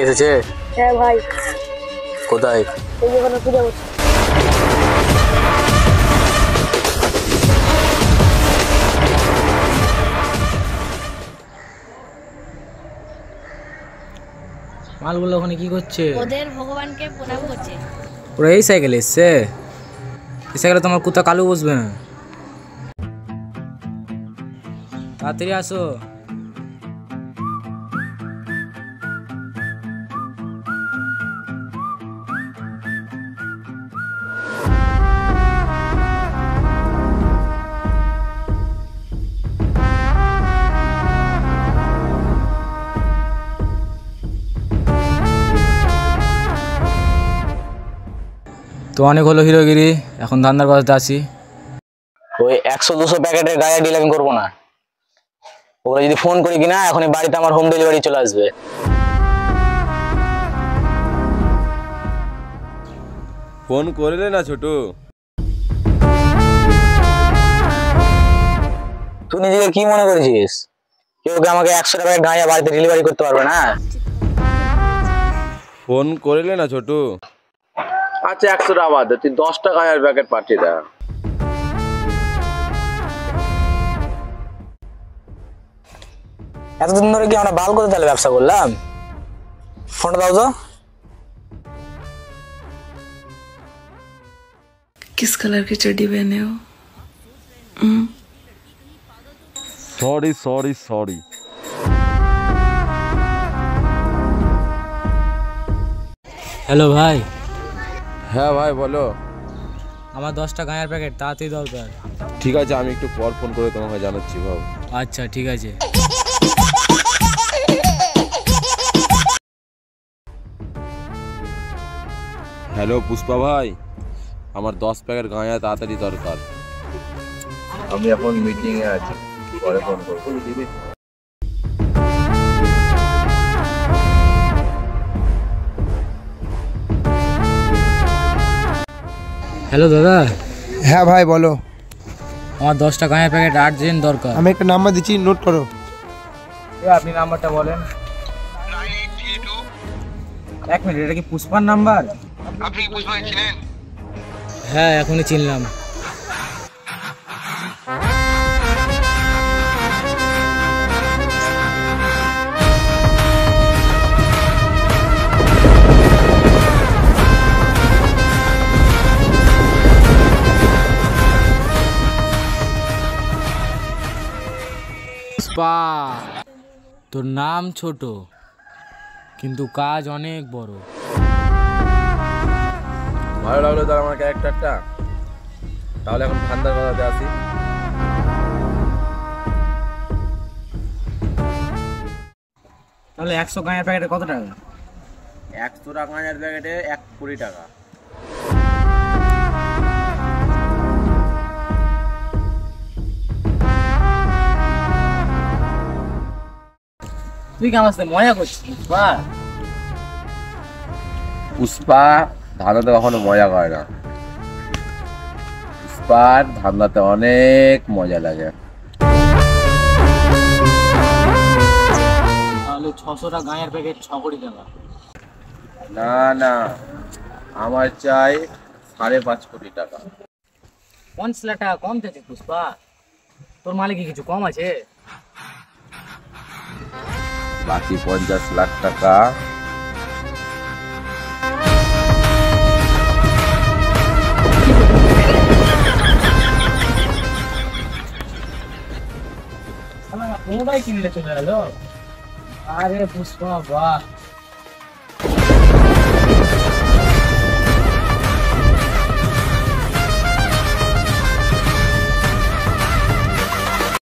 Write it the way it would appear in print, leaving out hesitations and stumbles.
এসেছে? হ্যাঁ ভাই। কোথায়? এই যেখানে পূজা হচ্ছে। মালগুলো ওখানে কি করছে? ওদের ভগবানকে প্রণাম করছে। ওরা এই সাইকেলে এসছে? এই সাইকেলে তোমার কুত্তা কালু বসবে না। তাড়াতাড়ি আসো। তো অনেক হলো হিরোগিরি, এখন ধান্দার কথাতে আসি। ওই 100-200 প্যাকেটের গায়ে ডিল আমি করবো না। ওরা যদি ফোন করি কিনা এখনই বাড়িতে আমার হোম ডেলিভারি চলে আসবে। ফোন করলে না ছোট? তুই নিজেকে কি মনে করেছিস? কেউ কি আমাকে 100 টাকার গায়ে বাড়িতে ডেলিভারি করতে পারবে না? ফোন করলে না ছোট? আচ্ছা 100 টাকা বাদ দে, তুই 10 টাকার প্যাকেট পাঠিয়ে দে। এতদিন ধরে কি আমরা বাল করে তাহলে ব্যবসা করলাম? ফোনটা দাও তো। किस कलर की चड्डी पहने हो? Sorry sorry sorry. হ্যালো ভাই। হ্যাঁ ভাই বলো। আমার 10টা গাঁয়ের প্যাকেট তাড়াতাড়ি দরকার। ঠিক আছে, আমি একটু পর ফোন করে তোমাকে জানাচ্ছি বাবু। আচ্ছা ঠিক আছে। হ্যালো পুষ্পা ভাই, আমার 10 প্যাকেট গাঁয়া তাড়াতাড়ি দরকার। আমি এখন মিটিং এ আছি, পরে ফোন করবো। হ্যালো দাদা। হ্যাঁ ভাই বলো। আমার 10টা গাঁয়ের প্যাকেট আর্জেন্ট দরকার। আমি একটা নাম্বার দিচ্ছি, নোট করো। আপনি নাম্বারটা বলেন। 1 মিনিট, এটা কি পুষ্পার নাম্বার? আপনি পুষ্পাকে চিনেন? হ্যাঁ এখনই চিনলাম। পুষ্পা, তোর নাম ছোট কিন্তু কাজ অনেক বড়। ভালো লাগলো তার আমার ক্যারেক্টারটা। তাহলে এখন ঠান্ডার কথাতে আসি। তাহলে 100 গাঁয়ের প্যাকেটে কত টাকা? 100 টাকার প্যাকেটে 1 কোটি টাকা। তুই কি আমার সাথে মজা করছিস পুষ্পা? পুষ্পা ধান্দাতে কখনো মজা করে না। পুষ্পার ধান্দাতে অনেক মজা লাগে। তাহলে 600টা গাঁয়ের প্যাকেট 6 কোটি টাকা। না না, আমার চাই 5.5 কোটি টাকা। 50 লাখ টাকা কম চাইছিস পুষ্পা? তোর মালিক কিছু কম আছে? বাকি 50 লাখ টাকা কোনটাই কিনলে চলে গেল। আরে পুষ্পা বাহ।